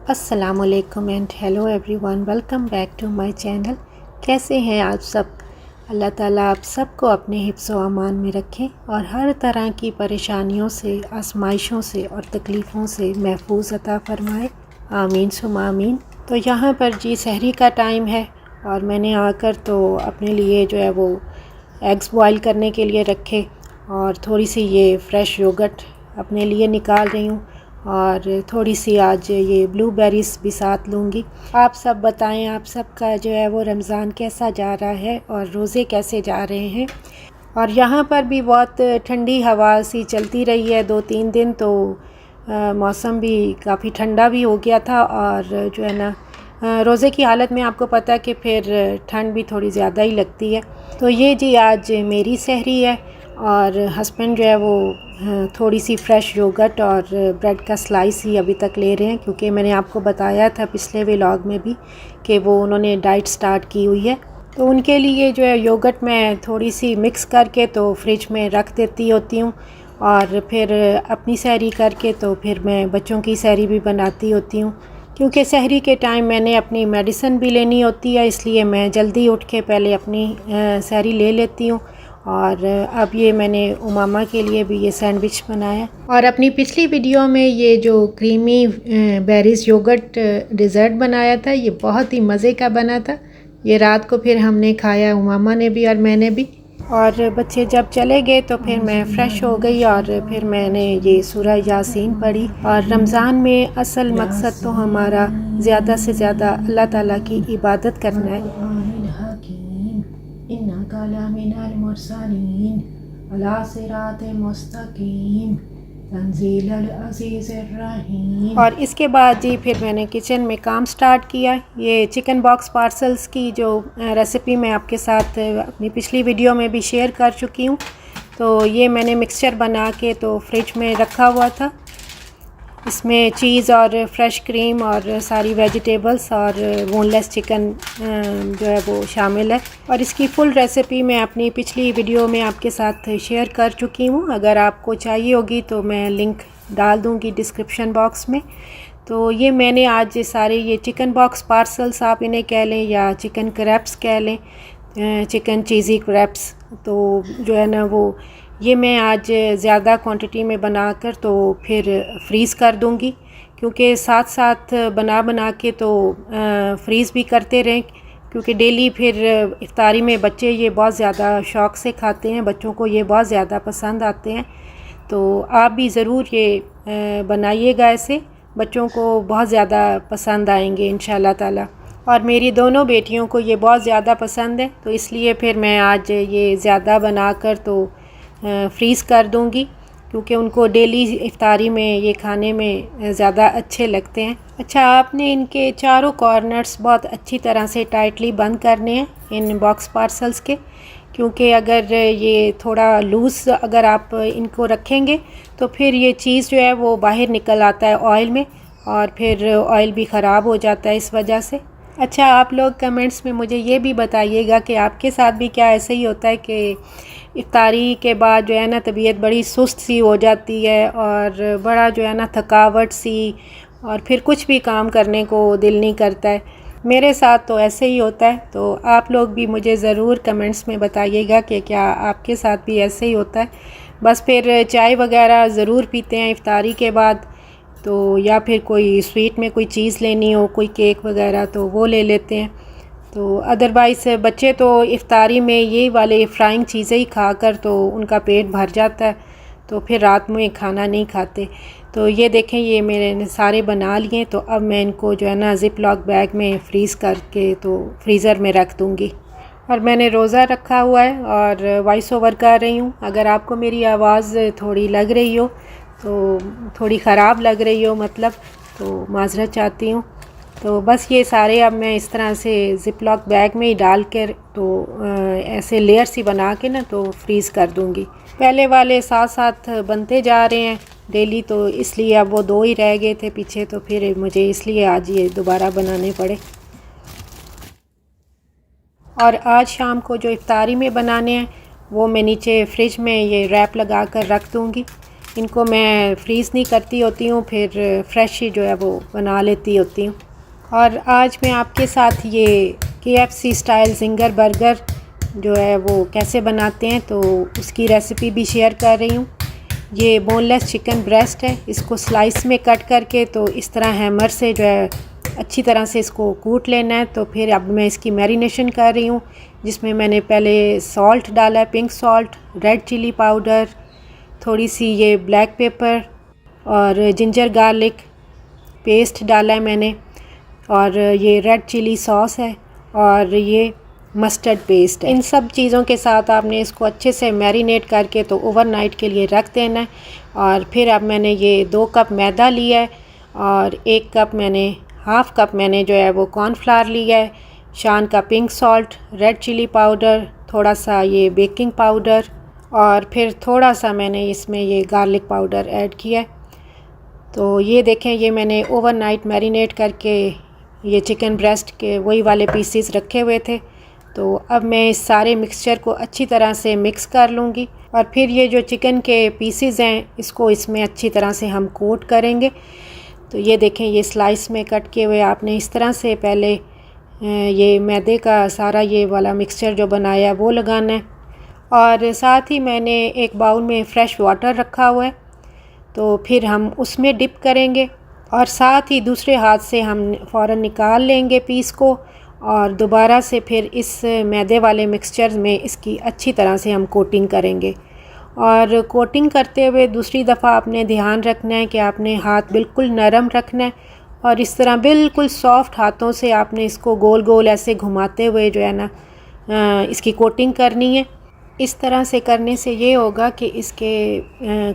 अस्सलामुअलैकुम and hello everyone, welcome back to my channel. कैसे हैं आप सब? अल्लाह ताला आप सबको अपने हिफ्ज़ व अमान में रखें और हर तरह की परेशानियों से, आजमाइशों से और तकलीफ़ों से महफूज अता फ़रमाए। आमीन सुम आमीन। तो यहाँ पर जी सहरी का टाइम है और मैंने आकर तो अपने लिए जो है वो एग्स बॉयल करने के लिए रखे और थोड़ी सी ये फ्रेश योगर्ट अपने लिए निकाल रही हूँ और थोड़ी सी आज ये ब्लूबेरीज़ भी साथ लूँगी। आप सब बताएं, आप सबका जो है वो रमज़ान कैसा जा रहा है और रोज़े कैसे जा रहे हैं। और यहाँ पर भी बहुत ठंडी हवा सी चलती रही है 2-3 दिन, तो मौसम भी काफ़ी ठंडा भी हो गया था और जो है ना रोज़े की हालत में आपको पता है कि फिर ठंड भी थोड़ी ज़्यादा ही लगती है। तो ये जी आज मेरी सहरी है और हस्बैंड जो है वो थोड़ी सी फ्रेश योगर्ट और ब्रेड का स्लाइस ही अभी तक ले रहे हैं, क्योंकि मैंने आपको बताया था पिछले व्लॉग में भी कि वो उन्होंने डाइट स्टार्ट की हुई है। तो उनके लिए जो है योगर्ट मैं थोड़ी सी मिक्स करके तो फ्रिज में रख देती होती हूँ और फिर अपनी सहरी करके तो फिर मैं बच्चों की सहरी भी बनाती होती हूँ, क्योंकि सहरी के टाइम मैंने अपनी मेडिसिन भी लेनी होती है, इसलिए मैं जल्दी उठ के पहले अपनी सहरी ले लेती हूँ। और अब ये मैंने उमामा के लिए भी ये सैंडविच बनाया। और अपनी पिछली वीडियो में ये जो क्रीमी बेरीज़ योगर्ट डिज़र्ट बनाया था, ये बहुत ही मज़े का बना था। ये रात को फिर हमने खाया, उमामा ने भी और मैंने भी। और बच्चे जब चले गए तो फिर मैं फ़्रेश हो गई और फिर मैंने ये सूरह यासीन पढ़ी। और रमज़ान में असल मकसद तो हमारा ज़्यादा से ज़्यादा अल्लाह ताला की इबादत करना है। और इसके बाद जी फिर मैंने किचन में काम स्टार्ट किया। ये चिकन बॉक्स पार्सल्स की जो रेसिपी मैं आपके साथ अपनी पिछली वीडियो में भी शेयर कर चुकी हूँ। तो ये मैंने मिक्सचर बना के तो फ्रिज में रखा हुआ था। इसमें चीज़ और फ्रेश क्रीम और सारी वेजिटेबल्स और बोनलेस चिकन जो है वो शामिल है। और इसकी फुल रेसिपी मैं अपनी पिछली वीडियो में आपके साथ शेयर कर चुकी हूँ। अगर आपको चाहिए होगी तो मैं लिंक डाल दूँगी डिस्क्रिप्शन बॉक्स में। तो ये मैंने आज सारे ये चिकन बॉक्स पार्सल्स आप इन्हें कह लें या चिकन क्रैप्स कह लें, चिकन चीज़ी क्रैप्स, तो जो है ना वो ये मैं आज ज़्यादा क्वांटिटी में बनाकर तो फिर फ्रीज़ कर दूंगी, क्योंकि साथ साथ बना के तो फ्रीज़ भी करते रहें, क्योंकि डेली फिर इफ्तारी में बच्चे ये बहुत ज़्यादा शौक़ से खाते हैं, बच्चों को ये बहुत ज़्यादा पसंद आते हैं। तो आप भी ज़रूर ये बनाइएगा, ऐसे बच्चों को बहुत ज़्यादा पसंद आएंगे इंशाल्लाह ताला। और मेरी दोनों बेटियों को ये बहुत ज़्यादा पसंद है, तो इसलिए फिर मैं आज ये ज़्यादा बनाकर तो फ्रीज़ कर दूंगी, क्योंकि उनको डेली इफ्तारी में ये खाने में ज़्यादा अच्छे लगते हैं। अच्छा, आपने इनके चारों कॉर्नर्स बहुत अच्छी तरह से टाइटली बंद करने हैं इन बॉक्स पार्सल्स के, क्योंकि अगर ये थोड़ा लूज़ अगर आप इनको रखेंगे तो फिर ये चीज़ जो है वो बाहर निकल आता है ऑयल में और फिर ऑयल भी ख़राब हो जाता है इस वजह से। अच्छा, आप लोग कमेंट्स में मुझे ये भी बताइएगा कि आपके साथ भी क्या ऐसे ही होता है कि इफ्तारी के बाद जो है ना तबीयत बड़ी सुस्त सी हो जाती है और बड़ा जो है ना थकावट सी, और फिर कुछ भी काम करने को दिल नहीं करता है। मेरे साथ तो ऐसे ही होता है। तो आप लोग भी मुझे ज़रूर कमेंट्स में बताइएगा कि क्या आपके साथ भी ऐसे ही होता है। बस फिर चाय वगैरह ज़रूर पीते हैं इफ्तारी के बाद, तो या फिर कोई स्वीट में कोई चीज़ लेनी हो, कोई केक वगैरह, तो वो ले लेते हैं। तो अदरवाइज़ बच्चे तो इफ्तारी में ये वाले फ्राइंग चीज़ें ही खाकर तो उनका पेट भर जाता है, तो फिर रात में खाना नहीं खाते। तो ये देखें, ये मेरे सारे बना लिए, तो अब मैं इनको जो है ना ज़िप लॉक बैग में फ्रीज़ करके तो फ्रीज़र में रख दूँगी। और मैंने रोज़ा रखा हुआ है और वॉइस ओवर कर रही हूँ। अगर आपको मेरी आवाज़ थोड़ी लग रही हो, तो थोड़ी ख़राब लग रही हो मतलब, तो माज़रत चाहती हूँ। तो बस ये सारे अब मैं इस तरह से ज़िप लॉक बैग में ही डाल कर तो ऐसे लेयर सी बना के ना तो फ्रीज़ कर दूँगी। पहले वाले साथ साथ बनते जा रहे हैं डेली, तो इसलिए अब वो 2 ही रह गए थे पीछे, तो फिर मुझे इसलिए आज ये दोबारा बनाने पड़े। और आज शाम को जो इफ्तारी में बनाने हैं वो मैं नीचे फ्रिज में ये रैप लगा कर रख दूँगी। इनको मैं फ्रीज़ नहीं करती होती हूँ, फिर फ्रेश ही जो है वो बना लेती होती हूँ। और आज मैं आपके साथ ये KFC स्टाइल ज़िंगर बर्गर जो है वो कैसे बनाते हैं तो उसकी रेसिपी भी शेयर कर रही हूँ। ये बोनलेस चिकन ब्रेस्ट है, इसको स्लाइस में कट करके तो इस तरह हैमर से जो है अच्छी तरह से इसको कूट लेना है। तो फिर अब मैं इसकी मैरिनेशन कर रही हूँ, जिसमें मैंने पहले सॉल्ट डाला है, pink salt, red chili powder, थोड़ी सी ये ब्लैक पेपर और जिंजर गार्लिक पेस्ट डाला है मैंने, और ये रेड चिली सॉस है और ये मस्टर्ड पेस्ट है। इन सब चीज़ों के साथ आपने इसको अच्छे से मैरिनेट करके तो ओवरनाइट के लिए रख देना है। और फिर अब मैंने ये 2 कप मैदा लिया है और 1 कप हाफ़ कप मैंने जो है वो कॉर्नफ्लावर लिया है, शान का pink salt, red chili powder, थोड़ा सा ये बेकिंग पाउडर और फिर थोड़ा सा मैंने इसमें ये गार्लिक पाउडर ऐड किया है। तो ये देखें, ये मैंने ओवरनाइट मैरिनेट करके ये चिकन ब्रेस्ट के वही वाले पीसेस रखे हुए थे। तो अब मैं इस सारे मिक्सचर को अच्छी तरह से मिक्स कर लूँगी और फिर ये जो चिकन के पीसेस हैं इसको इसमें अच्छी तरह से हम कोट करेंगे। तो ये देखें, ये स्लाइस में कट किए हुए आपने इस तरह से पहले ये मैदे का सारा ये वाला मिक्सचर जो बनाया वो लगाना है। और साथ ही मैंने एक बाउल में फ़्रेश वाटर रखा हुआ है, तो फिर हम उसमें डिप करेंगे और साथ ही दूसरे हाथ से हम फ़ौरन निकाल लेंगे पीस को और दोबारा से फिर इस मैदे वाले मिक्सचर में इसकी अच्छी तरह से हम कोटिंग करेंगे। और कोटिंग करते हुए दूसरी दफ़ा आपने ध्यान रखना है कि आपने हाथ बिल्कुल नरम रखना है और इस तरह बिल्कुल सॉफ्ट हाथों से आपने इसको गोल गोल ऐसे घुमाते हुए जो है ना इसकी कोटिंग करनी है। इस तरह से करने से ये होगा कि इसके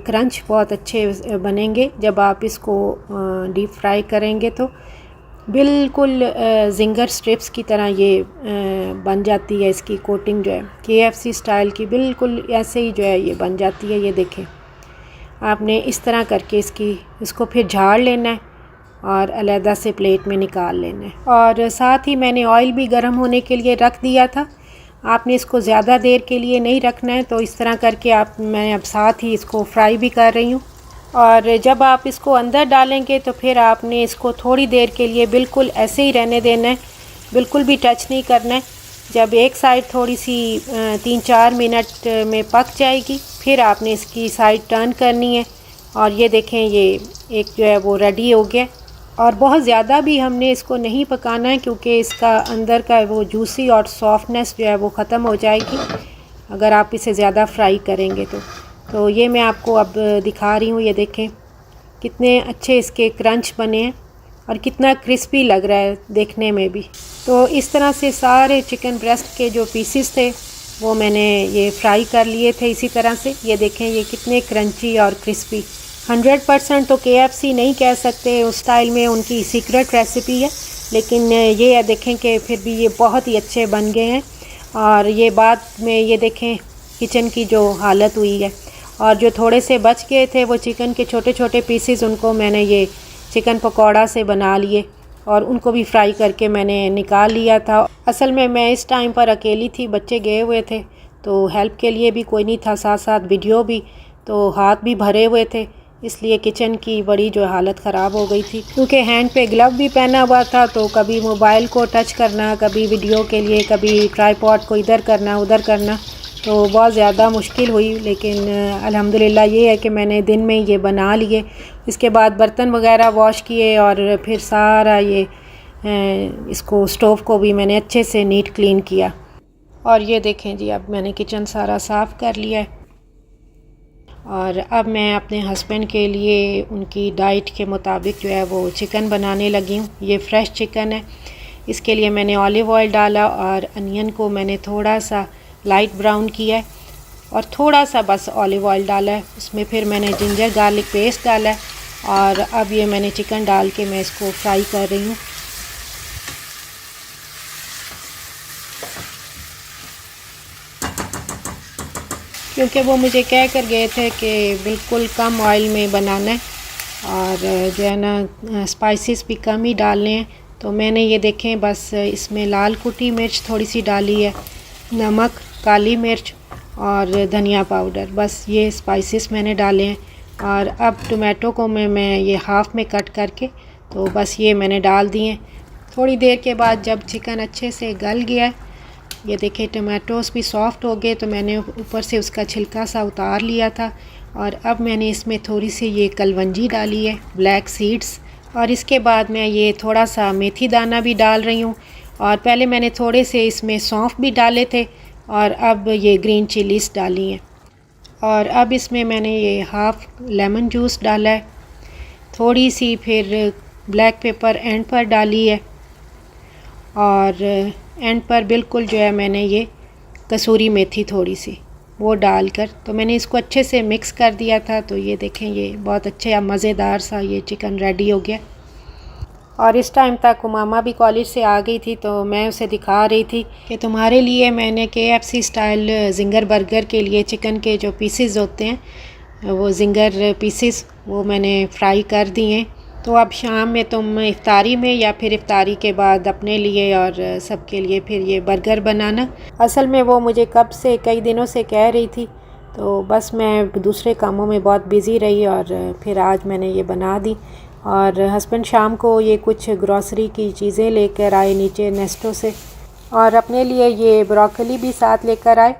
क्रंच बहुत अच्छे बनेंगे। जब आप इसको डीप फ्राई करेंगे तो बिल्कुल ज़िंगर स्ट्रिप्स की तरह ये बन जाती है। इसकी कोटिंग जो है KFC स्टाइल की बिल्कुल ऐसे ही जो है ये बन जाती है। ये देखें, आपने इस तरह करके इसको फिर झाड़ लेना है और अलहदा से प्लेट में निकाल लेना है। और साथ ही मैंने ऑयल भी गर्म होने के लिए रख दिया था। आपने इसको ज़्यादा देर के लिए नहीं रखना है, तो इस तरह करके मैं अब साथ ही इसको फ्राई भी कर रही हूँ। और जब आप इसको अंदर डालेंगे तो फिर आपने इसको थोड़ी देर के लिए बिल्कुल ऐसे ही रहने देना है, बिल्कुल भी टच नहीं करना है। जब एक साइड थोड़ी सी 3-4 मिनट में पक जाएगी फिर आपने इसकी साइड टर्न करनी है। और ये देखें, ये एक जो है वो रेडी हो गया। और बहुत ज़्यादा भी हमने इसको नहीं पकाना है क्योंकि इसका अंदर का वो जूसी और सॉफ्टनेस जो है वो ख़त्म हो जाएगी अगर आप इसे ज़्यादा फ्राई करेंगे तो ये मैं आपको अब दिखा रही हूँ। ये देखें कितने अच्छे इसके क्रंच बने हैं और कितना क्रिस्पी लग रहा है देखने में भी। तो इस तरह से सारे चिकन ब्रेस्ट के जो पीसेस थे वो मैंने ये फ्राई कर लिए थे इसी तरह से। ये देखें, ये कितने क्रंची और क्रिस्पी। 100% तो KFC नहीं कह सकते, उस स्टाइल में उनकी सीक्रेट रेसिपी है, लेकिन ये देखें कि फिर भी ये बहुत ही अच्छे बन गए हैं। और ये बाद में ये देखें किचन की जो हालत हुई है। और जो थोड़े से बच गए थे वो चिकन के छोटे छोटे पीसेस, उनको मैंने ये चिकन पकौड़ा से बना लिए और उनको भी फ्राई करके मैंने निकाल लिया था। असल में मैं इस टाइम पर अकेली थी, बच्चे गए हुए थे तो हेल्प के लिए भी कोई नहीं था, साथ साथ वीडियो भी, तो हाथ भी भरे हुए थे, इसलिए किचन की बड़ी जो हालत ख़राब हो गई थी। क्योंकि हैंड पे ग्लव भी पहना हुआ था तो कभी मोबाइल को टच करना, कभी वीडियो के लिए, कभी ट्राईपॉड को इधर करना उधर करना, तो बहुत ज़्यादा मुश्किल हुई। लेकिन अल्हम्दुलिल्लाह ये है कि मैंने दिन में ये बना लिए। इसके बाद बर्तन वगैरह वॉश किए और फिर सारा ये इसको स्टोव को भी मैंने अच्छे से नीट क्लीन किया। और ये देखें जी, अब मैंने किचन सारा साफ़ कर लिया है और अब मैं अपने हस्बैंड के लिए उनकी डाइट के मुताबिक जो है वो चिकन बनाने लगी हूँ। ये फ्रेश चिकन है, इसके लिए मैंने ऑलिव ऑयल डाला और अनियन को मैंने थोड़ा सा लाइट ब्राउन किया है और थोड़ा सा बस ऑलिव ऑयल डाला है। उसमें फिर मैंने जिंजर गार्लिक पेस्ट डाला है और अब ये मैंने चिकन डाल के मैं इसको फ्राई कर रही हूँ। क्योंकि वो मुझे कह कर गए थे कि बिल्कुल कम ऑयल में बनाना है और जो है ना स्पाइसेस भी कम ही डालने हैं। तो मैंने ये देखें बस इसमें लाल कुटी मिर्च थोड़ी सी डाली है, नमक, काली मिर्च और धनिया पाउडर, बस ये स्पाइसेस मैंने डाले हैं। और अब टमाटो को मैं ये हाफ़ में कट करके तो बस ये मैंने डाल दिए। थोड़ी देर के बाद जब चिकन अच्छे से गल गया, ये देखिए टमाटोज़ भी सॉफ़्ट हो गए, तो मैंने ऊपर से उसका छिलका सा उतार लिया था। और अब मैंने इसमें थोड़ी सी ये कलवंजी डाली है, ब्लैक सीड्स, और इसके बाद मैं ये थोड़ा सा मेथी दाना भी डाल रही हूँ। और पहले मैंने थोड़े से इसमें सौंफ भी डाले थे और अब ये ग्रीन चिलीज़ डाली हैं। और अब इसमें मैंने ये हाफ़ लेमन जूस डाला है, थोड़ी सी फिर ब्लैक पेपर एंड पर डाली है, और एंड पर बिल्कुल जो है मैंने ये कसूरी मेथी थोड़ी सी वो डालकर तो मैंने इसको अच्छे से मिक्स कर दिया था। तो ये देखें ये बहुत अच्छे मज़ेदार सा ये चिकन रेडी हो गया। और इस टाइम तक उमामा भी कॉलेज से आ गई थी, तो मैं उसे दिखा रही थी कि तुम्हारे लिए मैंने KFC स्टाइल जिंगर बर्गर के लिए चिकन के जो पीसेस होते हैं वो जिंगर पीसेस वो मैंने फ्राई कर दिए। तो अब शाम में तुम इफ्तारी में या फिर इफ्तारी के बाद अपने लिए और सबके लिए फिर ये बर्गर बनाना। असल में वो मुझे कब से कई दिनों से कह रही थी, तो बस मैं दूसरे कामों में बहुत बिज़ी रही और फिर आज मैंने ये बना दी। और हस्बैंड शाम को ये कुछ ग्रॉसरी की चीज़ें लेकर आए नीचे नेस्टो से, और अपने लिए ये ब्रोकली भी साथ लेकर आए।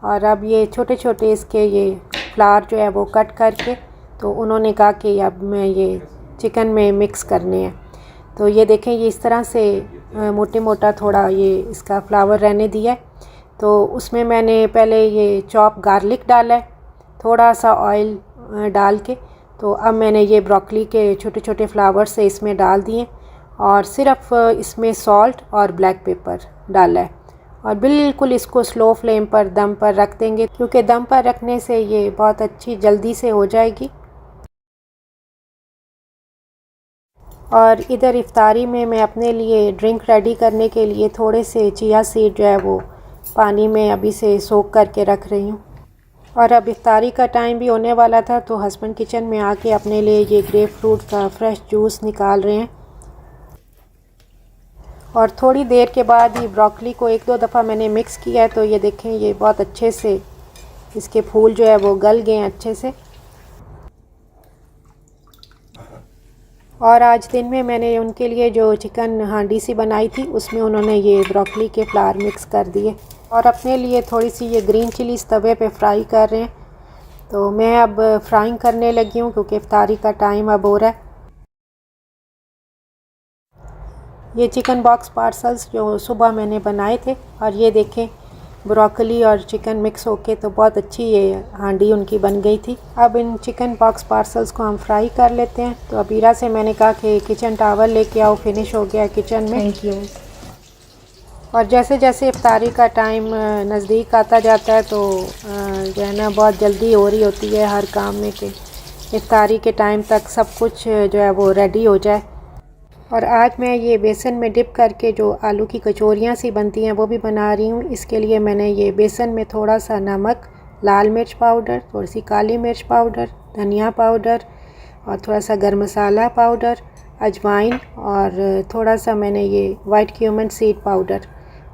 और अब ये छोटे छोटे इसके ये फ्लावर जो है वो कट करके तो उन्होंने कहा कि अब मैं ये चिकन में मिक्स करने हैं। तो ये देखें ये इस तरह से मोटे मोटा थोड़ा ये इसका फ्लावर रहने दिया है। तो उसमें मैंने पहले ये चॉप गार्लिक डाला है, थोड़ा सा ऑयल डाल के। तो अब मैंने ये ब्रोकली के छोटे छोटे फ्लावर से इसमें डाल दिए और सिर्फ इसमें सॉल्ट और ब्लैक पेपर डाला है, और बिल्कुल इसको स्लो फ्लेम पर दम पर रख देंगे, क्योंकि दम पर रखने से ये बहुत अच्छी जल्दी से हो जाएगी। और इधर इफ्तारी में मैं अपने लिए ड्रिंक रेडी करने के लिए थोड़े से चिया सीड जो है वो पानी में अभी से सोक करके रख रही हूँ। और अब इफ्तारी का टाइम भी होने वाला था, तो हस्बैंड किचन में आके अपने लिए ये ग्रेप फ्रूट का फ्रेश जूस निकाल रहे हैं। और थोड़ी देर के बाद ही ब्रोकली को एक दो दफ़ा मैंने मिक्स किया है, तो ये देखें ये बहुत अच्छे से इसके फूल जो है वो गल गए हैं अच्छे से। और आज दिन में मैंने उनके लिए जो चिकन हांडी सी बनाई थी उसमें उन्होंने ये ब्रोकली के फ्लावर मिक्स कर दिए, और अपने लिए थोड़ी सी ये ग्रीन चिलीज़ तवे पे फ्राई कर रहे हैं। तो मैं अब फ्राइंग करने लगी हूँ क्योंकि इफ्तारी का टाइम अब हो रहा है। ये चिकन बॉक्स पार्सल्स जो सुबह मैंने बनाए थे, और ये देखें ब्रोकली और चिकन मिक्स होके तो बहुत अच्छी ये हांडी उनकी बन गई थी। अब इन चिकन बॉक्स पार्सल्स को हम फ्राई कर लेते हैं। तो अबीरा से मैंने कहा कि किचन टावल लेके आओ, फिनिश हो गया किचन में। Thank you. और जैसे जैसे इफ्तारी का टाइम नज़दीक आता जाता है, तो जो है ना बहुत जल्दी हो रही होती है हर काम में कि इफ्तारी के टाइम तक सब कुछ जो है वो रेडी हो जाए। और आज मैं ये बेसन में डिप करके जो आलू की कचौरियाँ सी बनती हैं वो भी बना रही हूँ। इसके लिए मैंने ये बेसन में थोड़ा सा नमक, लाल मिर्च पाउडर, थोड़ी सी काली मिर्च पाउडर, धनिया पाउडर और थोड़ा सा गरम मसाला पाउडर, अजवाइन और थोड़ा सा मैंने ये वाइट क्यूमन सीड पाउडर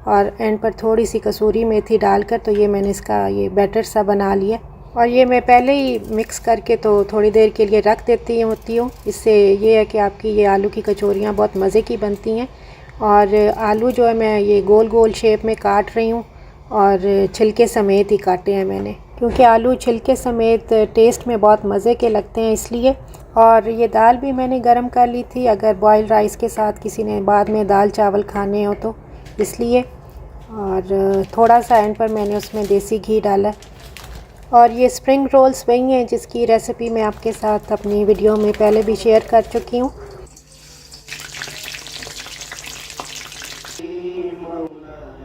और एंड पर थोड़ी सी कसूरी मेथी डालकर तो ये मैंने इसका ये बैटर सा बना लिया। और ये मैं पहले ही मिक्स करके तो थोड़ी देर के लिए रख देती हूँ। इससे ये है कि आपकी ये आलू की कचौरियाँ बहुत मज़े की बनती हैं। और आलू जो है मैं ये गोल गोल शेप में काट रही हूँ, और छिलके समेत ही काटे हैं मैंने, क्योंकि आलू छिलके समेत टेस्ट में बहुत मज़े के लगते हैं इसलिए। और ये दाल भी मैंने गरम कर ली थी, अगर बॉयल राइस के साथ किसी ने बाद में दाल चावल खाने हो तो इसलिए। और थोड़ा सा एंड पर मैंने उसमें देसी घी डाला। और ये स्प्रिंग रोल्स वही हैं जिसकी रेसिपी मैं आपके साथ अपनी वीडियो में पहले भी शेयर कर चुकी हूँ।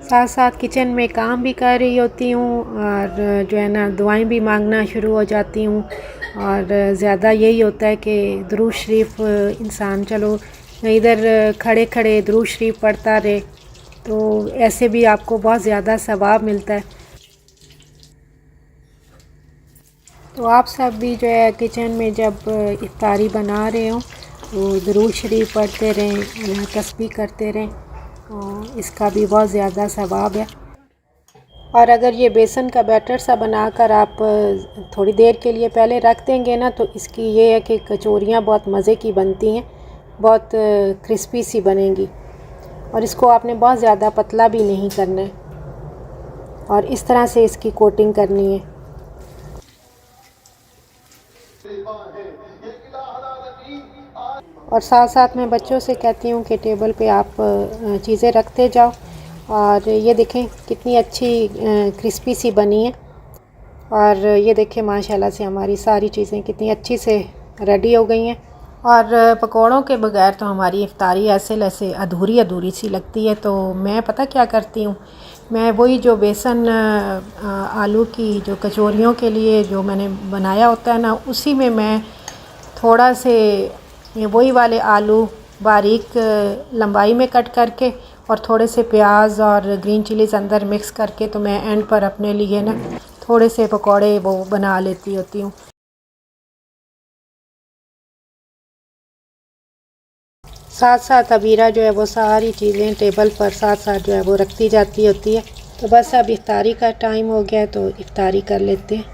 साथ साथ किचन में काम भी कर रही होती हूँ, और जो है ना दुआएं भी मांगना शुरू हो जाती हूँ। और ज़्यादा यही होता है कि दुरूद शरीफ इंसान चलो इधर खड़े खड़े दुरूद शरीफ पढ़ता रहे, तो ऐसे भी आपको बहुत ज़्यादा सवाब मिलता है। तो आप सब भी जो है किचन में जब इफ्तारी बना रहे हो तो दुरूद शरीफ पढ़ते रहें, तस्बीह करते रहें, तो इसका भी बहुत ज़्यादा सवाब है। और अगर ये बेसन का बैटर सा बनाकर आप थोड़ी देर के लिए पहले रख देंगे ना, तो इसकी ये है कि कचौरियाँ बहुत मज़े की बनती हैं, बहुत क्रिस्पी सी बनेंगी। और इसको आपने बहुत ज़्यादा पतला भी नहीं करना है, और इस तरह से इसकी कोटिंग करनी है। और साथ साथ मैं बच्चों से कहती हूँ कि टेबल पे आप चीज़ें रखते जाओ। और ये देखें कितनी अच्छी क्रिस्पी सी बनी है। और ये देखें माशाल्लाह से हमारी सारी चीज़ें कितनी अच्छी से रेडी हो गई हैं। और पकौड़ों के बगैर तो हमारी इफ्तारी ऐसे अधूरी अधूरी सी लगती है। तो मैं पता क्या करती हूँ, मैं वही जो बेसन आलू की जो कचौरियों के लिए जो मैंने बनाया होता है ना, उसी में मैं थोड़ा से वही वाले आलू बारीक लंबाई में कट करके और थोड़े से प्याज और ग्रीन चिलीज़ अंदर मिक्स करके, तो मैं एंड पर अपने लिए ना थोड़े से पकौड़े वो बना लेती होती हूँ। साथ साथ अबीरा जो है वो सारी चीज़ें टेबल पर साथ साथ जो है वो रखती जाती होती है। तो बस अब इफ्तारी का टाइम हो गया, तो इफ्तारी कर लेते हैं।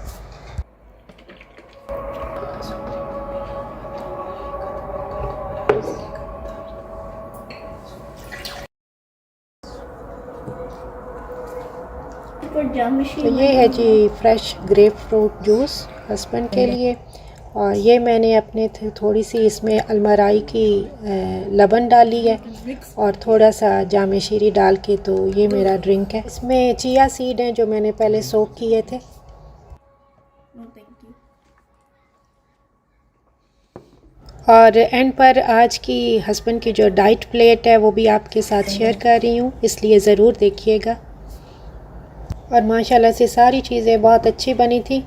तो ये है जी fresh grapefruit juice husband के लिए। और ये मैंने अपने थोड़ी सी इसमें अलमराई की लबन डाली है और थोड़ा सा जाम शीरी डाल के, तो ये मेरा ड्रिंक है। इसमें चिया सीड हैं जो मैंने पहले सोक किए थे। और एंड पर आज की हस्बैंड की जो डाइट प्लेट है वो भी आपके साथ शेयर कर रही हूँ, इसलिए ज़रूर देखिएगा। और माशाल्लाह से सारी चीज़ें बहुत अच्छी बनी थी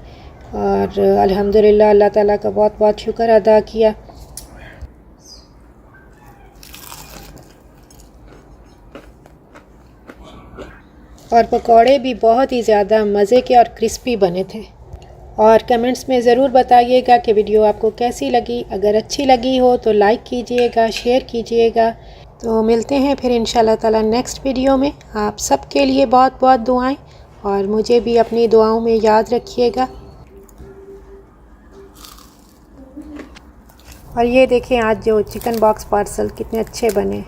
और अल्हम्दुलिल्लाह अल्लाह ताला का बहुत बहुत शुक्र अदा किया। और पकौड़े भी बहुत ही ज़्यादा मज़े के और क्रिस्पी बने थे। और कमेंट्स में ज़रूर बताइएगा कि वीडियो आपको कैसी लगी। अगर अच्छी लगी हो तो लाइक कीजिएगा, शेयर कीजिएगा। तो मिलते हैं फिर इंशाल्लाह ताला नेक्स्ट वीडियो में। आप सबके लिए बहुत बहुत दुआएं और मुझे भी अपनी दुआओं में याद रखिएगा। और ये देखें आज जो चिकन बॉक्स पार्सल कितने अच्छे बने।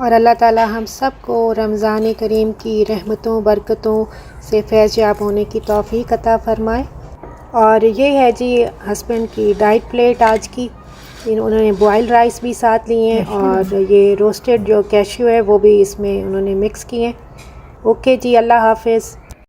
और अल्लाह ताला हम सब को रमज़ान करीम की रहमतों बरकतों से फैज़याब होने की तौफ़ीक अता फ़रमाए। और ये है जी हस्बैंड की डाइट प्लेट आज की। उन्होंने बॉइल्ड राइस भी साथ लिए हैं और ये रोस्टेड जो कैश्यू है वो भी इसमें उन्होंने मिक्स किए हैं। ओके जी, अल्लाह हाफ़िज़।